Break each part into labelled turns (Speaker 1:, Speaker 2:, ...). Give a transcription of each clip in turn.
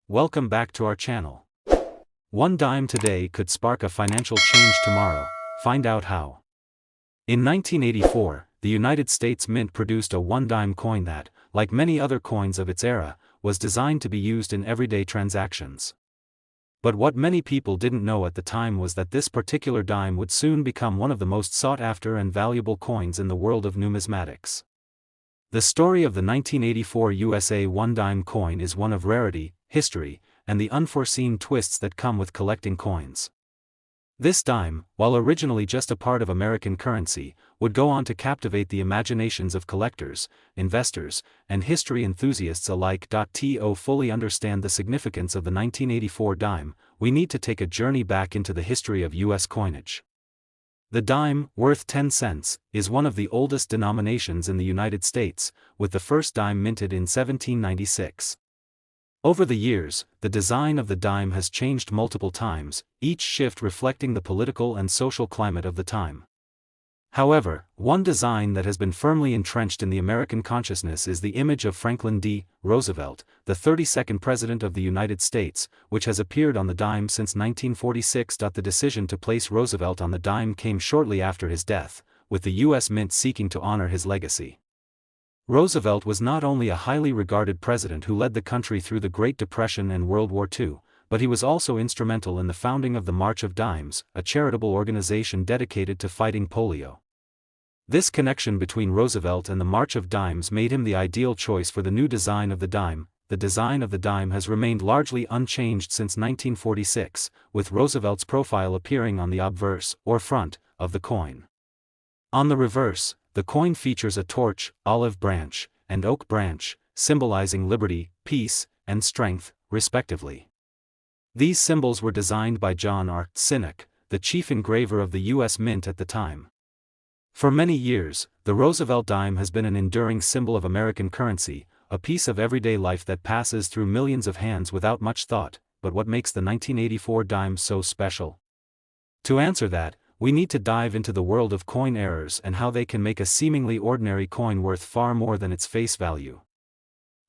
Speaker 1: Welcome back to our channel. One dime today could spark a financial change tomorrow. Find out how. In 1984, the United States Mint produced a one-dime coin that, like many other coins of its era, was designed to be used in everyday transactions. But what many people didn't know at the time was that this particular dime would soon become one of the most sought-after and valuable coins in the world of numismatics. The story of the 1984 USA one-dime coin is one of rarity, history, and the unforeseen twists that come with collecting coins. This dime, while originally just a part of American currency, would go on to captivate the imaginations of collectors, investors, and history enthusiasts alike. To fully understand the significance of the 1984 dime, we need to take a journey back into the history of U.S. coinage. The dime, worth 10 cents, is one of the oldest denominations in the United States, with the first dime minted in 1796. Over the years, the design of the dime has changed multiple times, each shift reflecting the political and social climate of the time. However, one design that has been firmly entrenched in the American consciousness is the image of Franklin D. Roosevelt, the 32nd President of the United States, which has appeared on the dime since 1946. The decision to place Roosevelt on the dime came shortly after his death, with the U.S. Mint seeking to honor his legacy. Roosevelt was not only a highly regarded president who led the country through the Great Depression and World War II, but he was also instrumental in the founding of the March of Dimes, a charitable organization dedicated to fighting polio. This connection between Roosevelt and the March of Dimes made him the ideal choice for the new design of the dime. The design of the dime has remained largely unchanged since 1946, with Roosevelt's profile appearing on the obverse, or front, of the coin. On the reverse, the coin features a torch, olive branch, and oak branch, symbolizing liberty, peace, and strength, respectively. These symbols were designed by John R. Sinnott, the chief engraver of the U.S. Mint at the time. For many years, the Roosevelt dime has been an enduring symbol of American currency, a piece of everyday life that passes through millions of hands without much thought. But what makes the 1984 dime so special? To answer that, we need to dive into the world of coin errors and how they can make a seemingly ordinary coin worth far more than its face value.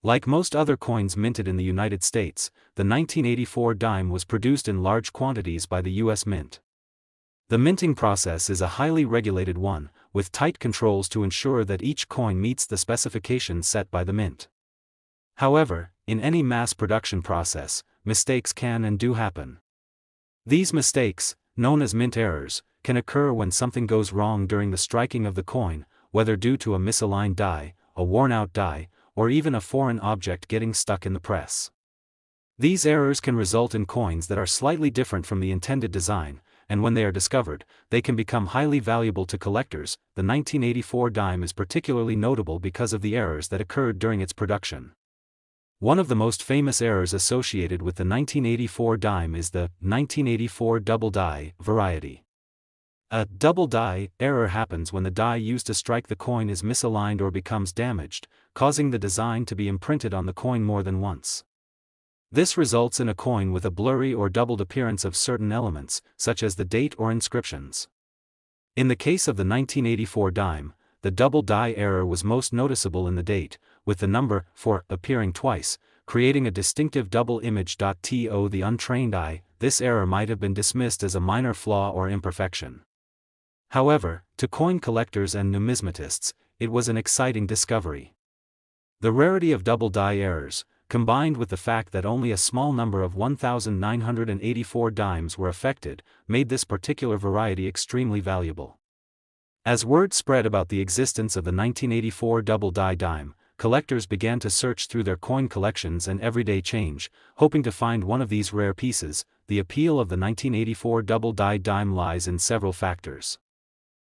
Speaker 1: Like most other coins minted in the United States, the 1984 dime was produced in large quantities by the U.S. Mint. The minting process is a highly regulated one, with tight controls to ensure that each coin meets the specifications set by the mint. However, in any mass production process, mistakes can and do happen. These mistakes, known as mint errors, can occur when something goes wrong during the striking of the coin, whether due to a misaligned die, a worn-out die, or even a foreign object getting stuck in the press. These errors can result in coins that are slightly different from the intended design, and when they are discovered, they can become highly valuable to collectors. The 1984 dime is particularly notable because of the errors that occurred during its production. One of the most famous errors associated with the 1984 dime is the 1984 double die variety. A double die error happens when the die used to strike the coin is misaligned or becomes damaged, causing the design to be imprinted on the coin more than once. This results in a coin with a blurry or doubled appearance of certain elements, such as the date or inscriptions. In the case of the 1984 dime, the double die error was most noticeable in the date, with the number 4 appearing twice, creating a distinctive double image. To the untrained eye, this error might have been dismissed as a minor flaw or imperfection. However, to coin collectors and numismatists, it was an exciting discovery. The rarity of double die errors, combined with the fact that only a small number of 1,984 dimes were affected, made this particular variety extremely valuable. As word spread about the existence of the 1984 double die dime, collectors began to search through their coin collections and everyday change, hoping to find one of these rare pieces. The appeal of the 1984 double die dime lies in several factors.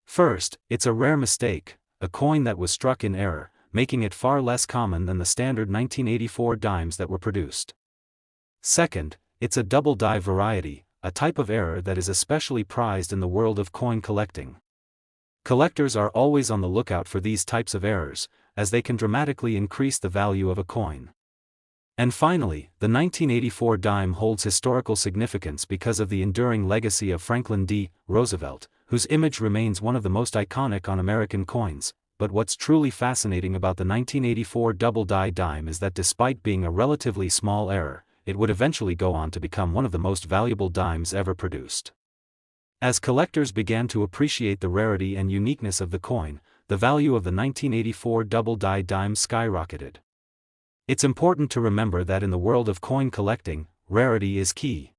Speaker 1: First, it's a rare mistake, a coin that was struck in error, making it far less common than the standard 1984 dimes that were produced. Second, it's a double die variety, a type of error that is especially prized in the world of coin collecting. Collectors are always on the lookout for these types of errors, as they can dramatically increase the value of a coin. And finally, the 1984 dime holds historical significance because of the enduring legacy of Franklin D. Roosevelt, whose image remains one of the most iconic on American coins. But what's truly fascinating about the 1984 double die dime is that despite being a relatively small error, it would eventually go on to become one of the most valuable dimes ever produced. As collectors began to appreciate the rarity and uniqueness of the coin, the value of the 1984 double-die dime skyrocketed. It's important to remember that in the world of coin collecting, rarity is key.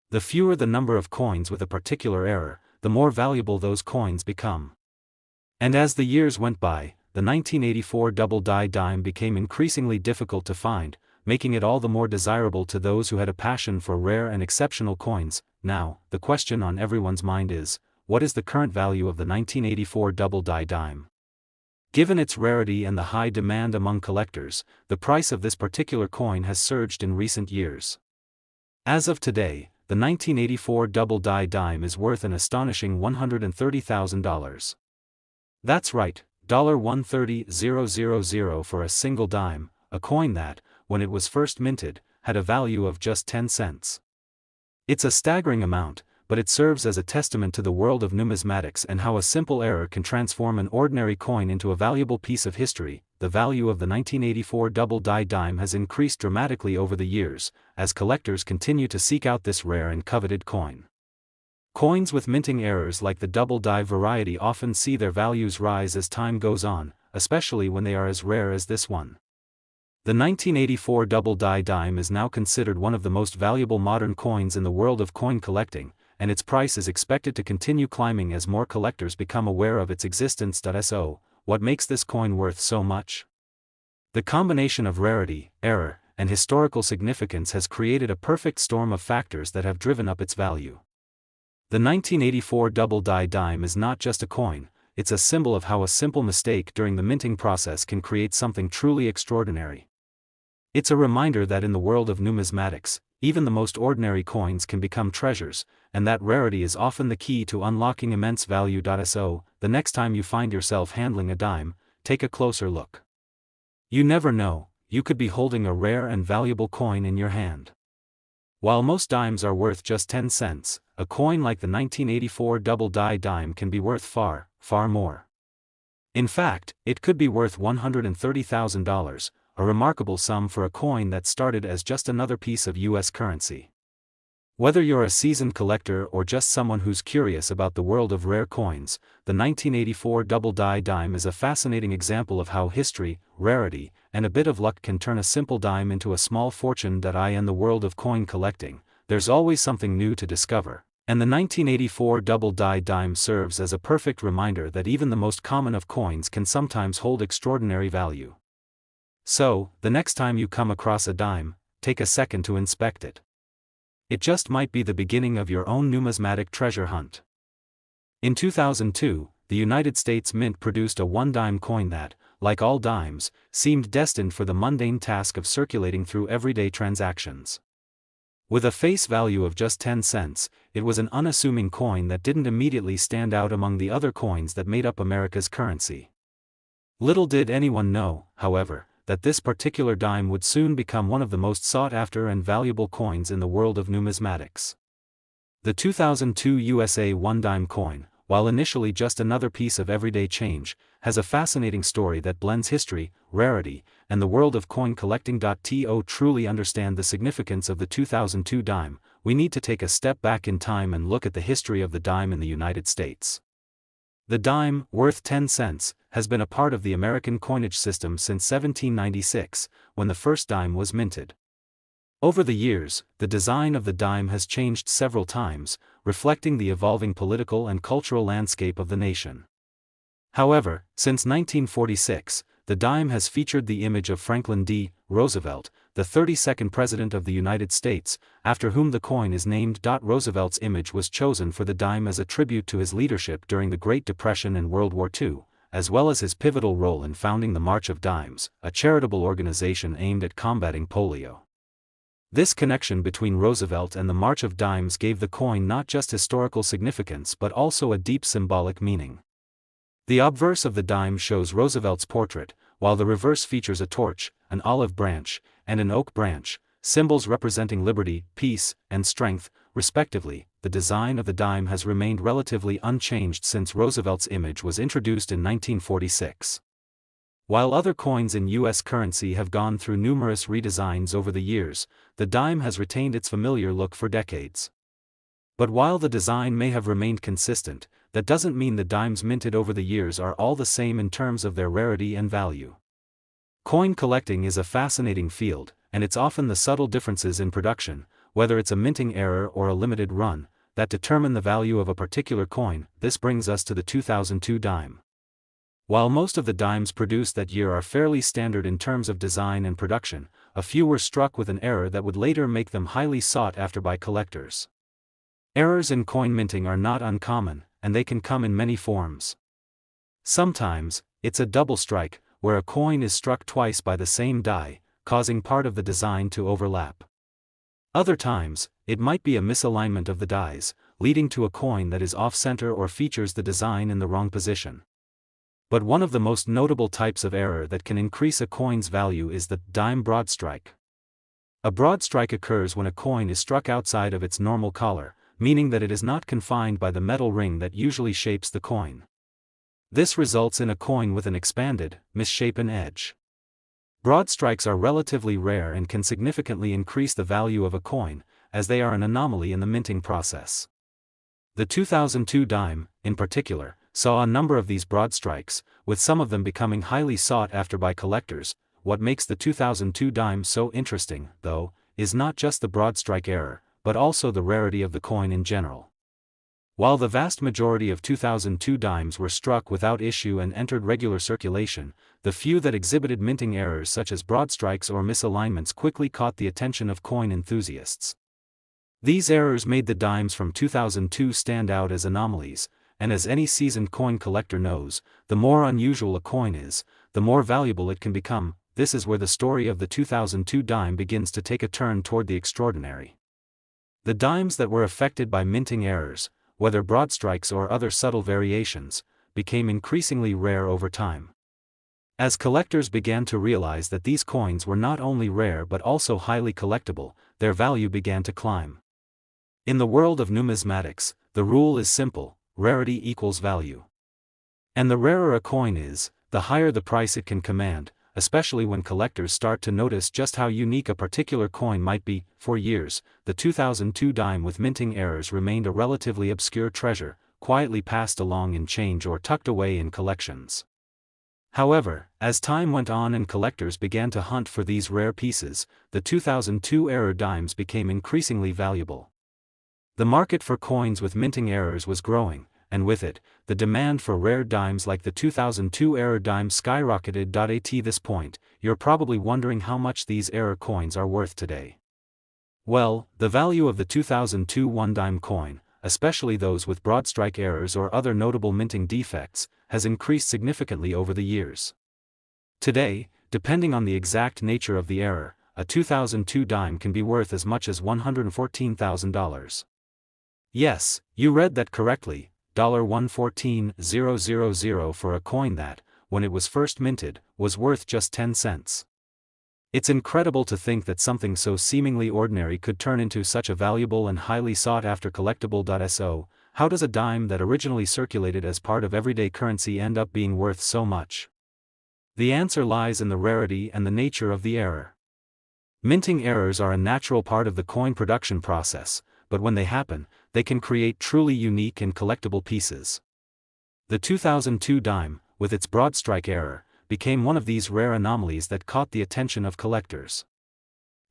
Speaker 1: The fewer the number of coins with a particular error, the more valuable those coins become. And as the years went by, the 1984 double-die dime became increasingly difficult to find, making it all the more desirable to those who had a passion for rare and exceptional coins. Now, the question on everyone's mind is, what is the current value of the 1984 double-die dime? Given its rarity and the high demand among collectors, the price of this particular coin has surged in recent years. As of today, the 1984 double-die dime is worth an astonishing $130,000. That's right, $130,000 for a single dime, a coin that, when it was first minted, had a value of just 10 cents. It's a staggering amount, but it serves as a testament to the world of numismatics and how a simple error can transform an ordinary coin into a valuable piece of history. The value of the 1984 double-die dime has increased dramatically over the years, as collectors continue to seek out this rare and coveted coin. Coins with minting errors like the double-die variety often see their values rise as time goes on, especially when they are as rare as this one. The 1984 double-die dime is now considered one of the most valuable modern coins in the world of coin collecting, and its price is expected to continue climbing as more collectors become aware of its existence. So, what makes this coin worth so much? The combination of rarity, error, and historical significance has created a perfect storm of factors that have driven up its value. The 1984 double-die dime is not just a coin, it's a symbol of how a simple mistake during the minting process can create something truly extraordinary. It's a reminder that in the world of numismatics, even the most ordinary coins can become treasures, and that rarity is often the key to unlocking immense value. So, the next time you find yourself handling a dime, take a closer look. You never know, you could be holding a rare and valuable coin in your hand. While most dimes are worth just 10 cents, a coin like the 1984 double-die dime can be worth far, far more. In fact, it could be worth $130,000, a remarkable sum for a coin that started as just another piece of U.S. currency. Whether you're a seasoned collector or just someone who's curious about the world of rare coins, the 1984 double-die dime is a fascinating example of how history, rarity, and a bit of luck can turn a simple dime into a small fortune. In the world of coin collecting, there's always something new to discover, and the 1984 double-die dime serves as a perfect reminder that even the most common of coins can sometimes hold extraordinary value. So, the next time you come across a dime, take a second to inspect it. It just might be the beginning of your own numismatic treasure hunt. In 2002, the United States Mint produced a one-dime coin that, like all dimes, seemed destined for the mundane task of circulating through everyday transactions. With a face value of just 10 cents, it was an unassuming coin that didn't immediately stand out among the other coins that made up America's currency. Little did anyone know, however, that this particular dime would soon become one of the most sought-after and valuable coins in the world of numismatics. The 2002 USA one-dime coin, while initially just another piece of everyday change, has a fascinating story that blends history, rarity, and the world of coin collecting. To truly understand the significance of the 2002 dime, we need to take a step back in time and look at the history of the dime in the United States. The dime, worth 10 cents, has been a part of the American coinage system since 1796, when the first dime was minted. Over the years, the design of the dime has changed several times, reflecting the evolving political and cultural landscape of the nation. However, since 1946, the dime has featured the image of Franklin D. Roosevelt, the 32nd President of the United States, after whom the coin is named. Roosevelt's image was chosen for the dime as a tribute to his leadership during the Great Depression and World War II, as well as his pivotal role in founding the March of Dimes, a charitable organization aimed at combating polio. This connection between Roosevelt and the March of Dimes gave the coin not just historical significance but also a deep symbolic meaning. The obverse of the dime shows Roosevelt's portrait, while the reverse features a torch, an olive branch, and an oak branch, symbols representing liberty, peace, and strength, respectively. The design of the dime has remained relatively unchanged since Roosevelt's image was introduced in 1946. While other coins in US currency have gone through numerous redesigns over the years, the dime has retained its familiar look for decades. But while the design may have remained consistent, that doesn't mean the dimes minted over the years are all the same in terms of their rarity and value. Coin collecting is a fascinating field, and it's often the subtle differences in production, whether it's a minting error or a limited run, that determine the value of a particular coin. This brings us to the 2002 dime. While most of the dimes produced that year are fairly standard in terms of design and production, a few were struck with an error that would later make them highly sought after by collectors. Errors in coin minting are not uncommon, and they can come in many forms. Sometimes, it's a double strike, where a coin is struck twice by the same die, causing part of the design to overlap. Other times, it might be a misalignment of the dies, leading to a coin that is off-center or features the design in the wrong position. But one of the most notable types of error that can increase a coin's value is the dime broad strike. A broad strike occurs when a coin is struck outside of its normal collar, meaning that it is not confined by the metal ring that usually shapes the coin. This results in a coin with an expanded, misshapen edge. Broad strikes are relatively rare and can significantly increase the value of a coin, as they are an anomaly in the minting process. The 2002 dime, in particular, saw a number of these broad strikes, with some of them becoming highly sought after by collectors. What makes the 2002 dime so interesting, though, is not just the broad strike error, but also the rarity of the coin in general. While the vast majority of 2002 dimes were struck without issue and entered regular circulation, the few that exhibited minting errors such as broad strikes or misalignments quickly caught the attention of coin enthusiasts. These errors made the dimes from 2002 stand out as anomalies, and as any seasoned coin collector knows, the more unusual a coin is, the more valuable it can become. This is where the story of the 2002 dime begins to take a turn toward the extraordinary. The dimes that were affected by minting errors, whether broad strikes or other subtle variations, became increasingly rare over time. As collectors began to realize that these coins were not only rare but also highly collectible, their value began to climb. In the world of numismatics, the rule is simple: rarity equals value. And the rarer a coin is, the higher the price it can command, especially when collectors start to notice just how unique a particular coin might be. For years, the 2002 dime with minting errors remained a relatively obscure treasure, quietly passed along in change or tucked away in collections. However, as time went on and collectors began to hunt for these rare pieces, the 2002 error dimes became increasingly valuable. The market for coins with minting errors was growing, and with it, the demand for rare dimes like the 2002 error dime skyrocketed. At this point, you're probably wondering how much these error coins are worth today. Well, the value of the 2002 one-dime coin, especially those with broad strike errors or other notable minting defects, has increased significantly over the years. Today, depending on the exact nature of the error, a 2002 dime can be worth as much as $114,000. Yes, you read that correctly. $114,000 for a coin that, when it was first minted, was worth just 10 cents. It's incredible to think that something so seemingly ordinary could turn into such a valuable and highly sought-after collectible. So, how does a dime that originally circulated as part of everyday currency end up being worth so much? The answer lies in the rarity and the nature of the error. Minting errors are a natural part of the coin production process, but when they happen, they can create truly unique and collectible pieces. The 2002 dime, with its broad strike error, became one of these rare anomalies that caught the attention of collectors.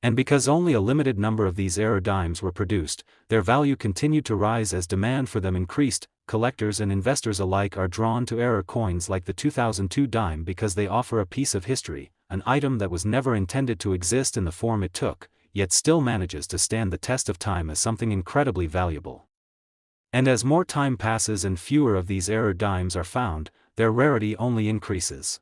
Speaker 1: And because only a limited number of these error dimes were produced, their value continued to rise as demand for them increased. Collectors and investors alike are drawn to error coins like the 2002 dime because they offer a piece of history, an item that was never intended to exist in the form it took, yet still manages to stand the test of time as something incredibly valuable. And as more time passes and fewer of these error dimes are found, their rarity only increases.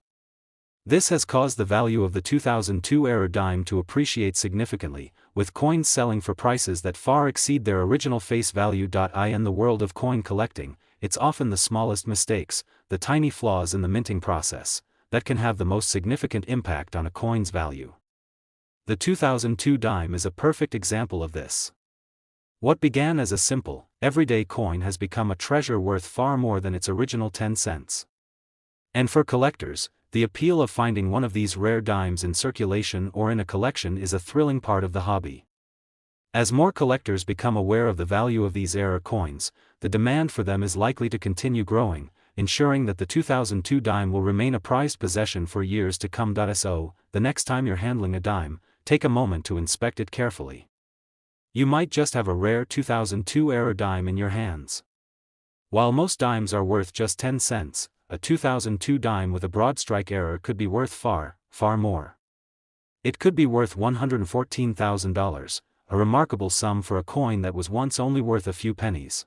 Speaker 1: This has caused the value of the 2002 error dime to appreciate significantly, with coins selling for prices that far exceed their original face value. In the world of coin collecting, it's often the smallest mistakes, the tiny flaws in the minting process, that can have the most significant impact on a coin's value. The 2002 dime is a perfect example of this. What began as a simple, everyday coin has become a treasure worth far more than its original 10 cents. And for collectors, the appeal of finding one of these rare dimes in circulation or in a collection is a thrilling part of the hobby. As more collectors become aware of the value of these error coins, the demand for them is likely to continue growing, ensuring that the 2002 dime will remain a prized possession for years to come. So, the next time you're handling a dime, take a moment to inspect it carefully. You might just have a rare 2002 error dime in your hands. While most dimes are worth just 10 cents, a 2002 dime with a broad strike error could be worth far, far more. It could be worth $114,000, a remarkable sum for a coin that was once only worth a few pennies.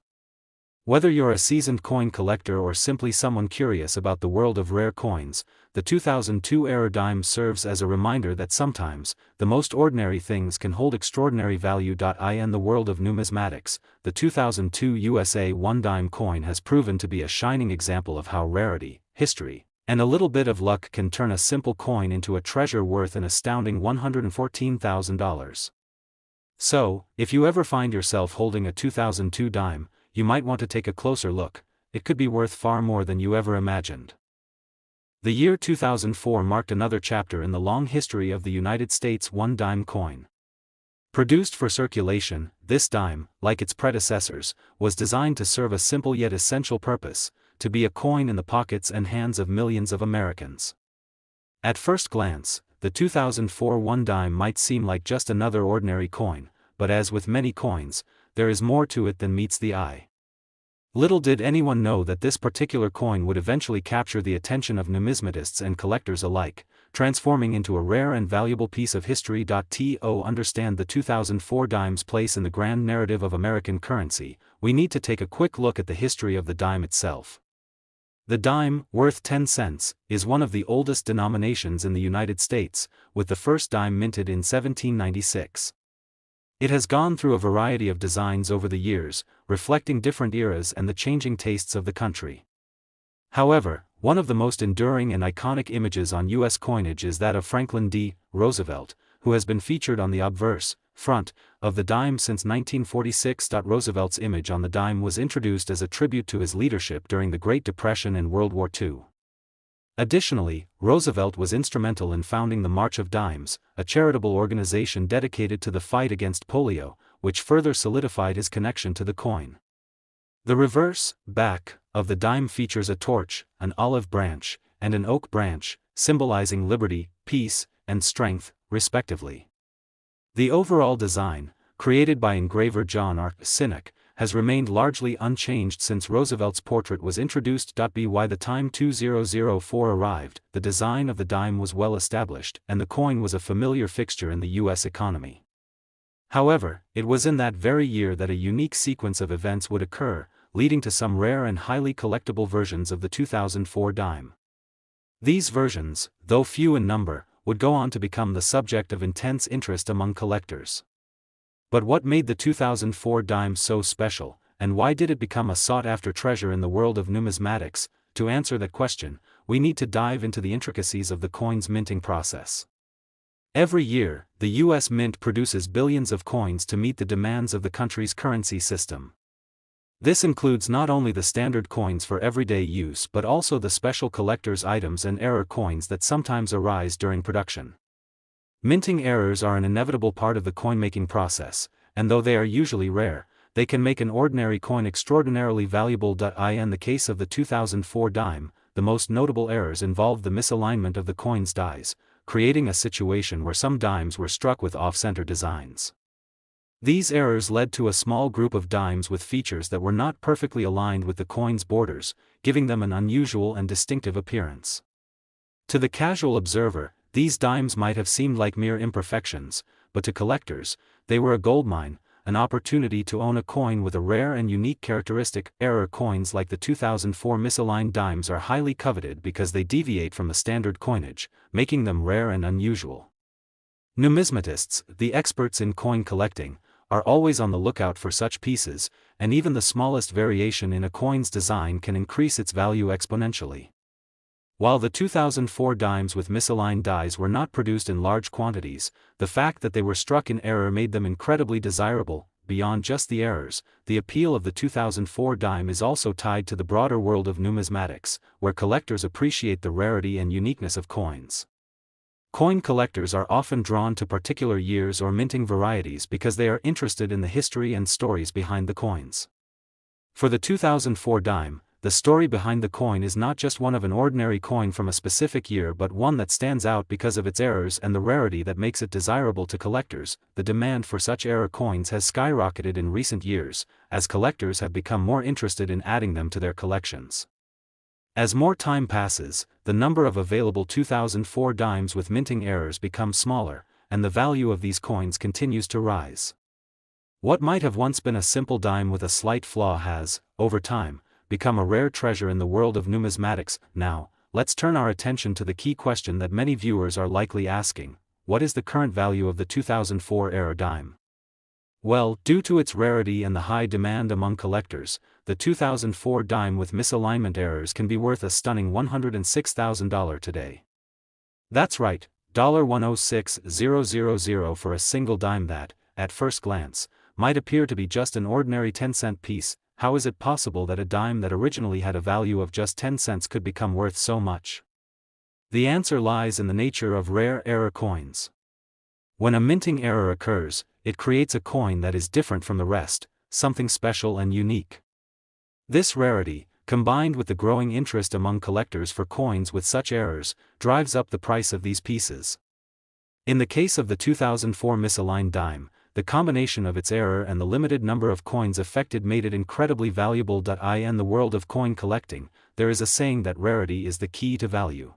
Speaker 1: Whether you're a seasoned coin collector or simply someone curious about the world of rare coins, the 2002 error dime serves as a reminder that sometimes, the most ordinary things can hold extraordinary value. In the world of numismatics, the 2002 USA 1 dime coin has proven to be a shining example of how rarity, history, and a little bit of luck can turn a simple coin into a treasure worth an astounding $114,000. So, if you ever find yourself holding a 2002 dime, you might want to take a closer look. It could be worth far more than you ever imagined. The year 2004 marked another chapter in the long history of the United States 1 dime coin. Produced for circulation, this dime, like its predecessors, was designed to serve a simple yet essential purpose: to be a coin in the pockets and hands of millions of Americans. At first glance, the 2004 1 dime might seem like just another ordinary coin, but as with many coins, there is more to it than meets the eye. Little did anyone know that this particular coin would eventually capture the attention of numismatists and collectors alike, transforming into a rare and valuable piece of history. To understand the 2004 dime's place in the grand narrative of American currency, we need to take a quick look at the history of the dime itself. The dime, worth 10 cents, is one of the oldest denominations in the United States, with the first dime minted in 1796. It has gone through a variety of designs over the years, reflecting different eras and the changing tastes of the country. However, one of the most enduring and iconic images on U.S. coinage is that of Franklin D. Roosevelt, who has been featured on the obverse, front, of the dime since 1946. Roosevelt's image on the dime was introduced as a tribute to his leadership during the Great Depression and World War II. Additionally, Roosevelt was instrumental in founding the March of Dimes, a charitable organization dedicated to the fight against polio, which further solidified his connection to the coin. The reverse, back, of the dime features a torch, an olive branch, and an oak branch, symbolizing liberty, peace, and strength, respectively. The overall design, created by engraver John R. Sinek, has remained largely unchanged since Roosevelt's portrait was introduced. By the time 2004 arrived, the design of the dime was well established, and the coin was a familiar fixture in the U.S. economy. However, it was in that very year that a unique sequence of events would occur, leading to some rare and highly collectible versions of the 2004 dime. These versions, though few in number, would go on to become the subject of intense interest among collectors. But what made the 2004 dime so special, and why did it become a sought-after treasure in the world of numismatics? To answer that question, we need to dive into the intricacies of the coin's minting process. Every year, the U.S. Mint produces billions of coins to meet the demands of the country's currency system. This includes not only the standard coins for everyday use but also the special collector's items and error coins that sometimes arise during production. Minting errors are an inevitable part of the coin-making process, and though they are usually rare, they can make an ordinary coin extraordinarily valuable. In the case of the 2004 dime, the most notable errors involved the misalignment of the coin's dies, creating a situation where some dimes were struck with off-center designs. These errors led to a small group of dimes with features that were not perfectly aligned with the coin's borders, giving them an unusual and distinctive appearance. To the casual observer, these dimes might have seemed like mere imperfections, but to collectors, they were a goldmine, an opportunity to own a coin with a rare and unique characteristic. Error coins like the 2004 misaligned dimes are highly coveted because they deviate from the standard coinage, making them rare and unusual. Numismatists, the experts in coin collecting, are always on the lookout for such pieces, and even the smallest variation in a coin's design can increase its value exponentially. While the 2004 dimes with misaligned dies were not produced in large quantities, the fact that they were struck in error made them incredibly desirable. beyond just the errors. The appeal of the 2004 dime is also tied to the broader world of numismatics, where collectors appreciate the rarity and uniqueness of coins. Coin collectors are often drawn to particular years or minting varieties because they are interested in the history and stories behind the coins. For the 2004 dime, the story behind the coin is not just one of an ordinary coin from a specific year but one that stands out because of its errors and the rarity that makes it desirable to collectors. The demand for such error coins has skyrocketed in recent years, as collectors have become more interested in adding them to their collections. As more time passes, the number of available 2004 dimes with minting errors becomes smaller, and the value of these coins continues to rise. What might have once been a simple dime with a slight flaw has, over time, become a rare treasure in the world of numismatics. Now, let's turn our attention to the key question that many viewers are likely asking: what is the current value of the 2004 era dime? Well, due to its rarity and the high demand among collectors, the 2004 dime with misalignment errors can be worth a stunning $106,000 today. That's right, $106,000 for a single dime that, at first glance, might appear to be just an ordinary 10-cent piece. How is it possible that a dime that originally had a value of just 10 cents could become worth so much? The answer lies in the nature of rare error coins. When a minting error occurs, it creates a coin that is different from the rest, something special and unique. This rarity, combined with the growing interest among collectors for coins with such errors, drives up the price of these pieces. In the case of the 2004 misaligned dime, the combination of its error and the limited number of coins affected made it incredibly valuable. In the world of coin collecting, there is a saying that rarity is the key to value.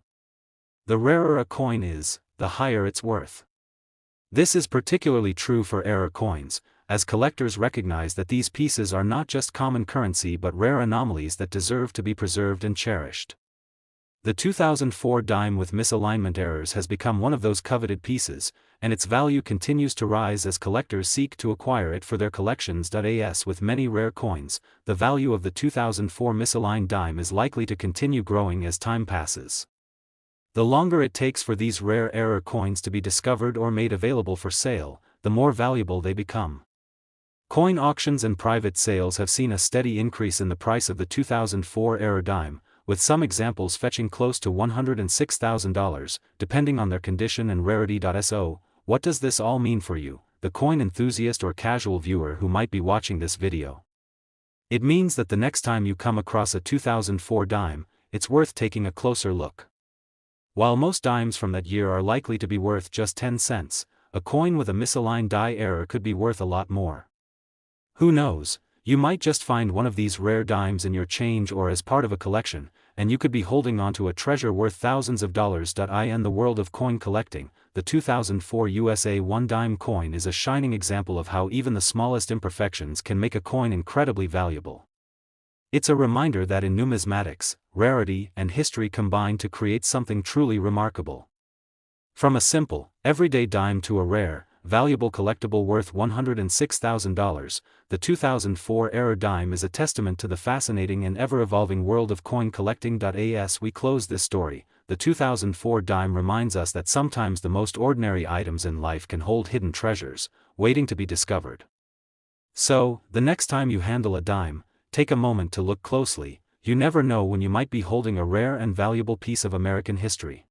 Speaker 1: The rarer a coin is, the higher its worth. This is particularly true for error coins, as collectors recognize that these pieces are not just common currency but rare anomalies that deserve to be preserved and cherished. The 2004 dime with misalignment errors has become one of those coveted pieces, and its value continues to rise as collectors seek to acquire it for their collections. As with many rare coins, the value of the 2004 misaligned dime is likely to continue growing as time passes. The longer it takes for these rare error coins to be discovered or made available for sale, the more valuable they become. Coin auctions and private sales have seen a steady increase in the price of the 2004 error dime, with some examples fetching close to $106,000, depending on their condition and rarity. So, what does this all mean for you, the coin enthusiast or casual viewer who might be watching this video? It means that the next time you come across a 2004 dime, it's worth taking a closer look. While most dimes from that year are likely to be worth just 10 cents, a coin with a misaligned die error could be worth a lot more. Who knows, you might just find one of these rare dimes in your change or as part of a collection, and you could be holding onto a treasure worth thousands of dollars. In the world of coin collecting, the 2004 USA 1 dime coin is a shining example of how even the smallest imperfections can make a coin incredibly valuable. It's a reminder that in numismatics, rarity and history combine to create something truly remarkable. From a simple, everyday dime to a rare, valuable collectible worth $106,000, the 2004 era dime is a testament to the fascinating and ever-evolving world of coin collecting. As we close this story, the 2004 dime reminds us that sometimes the most ordinary items in life can hold hidden treasures, waiting to be discovered. So, the next time you handle a dime, take a moment to look closely. You never know when you might be holding a rare and valuable piece of American history.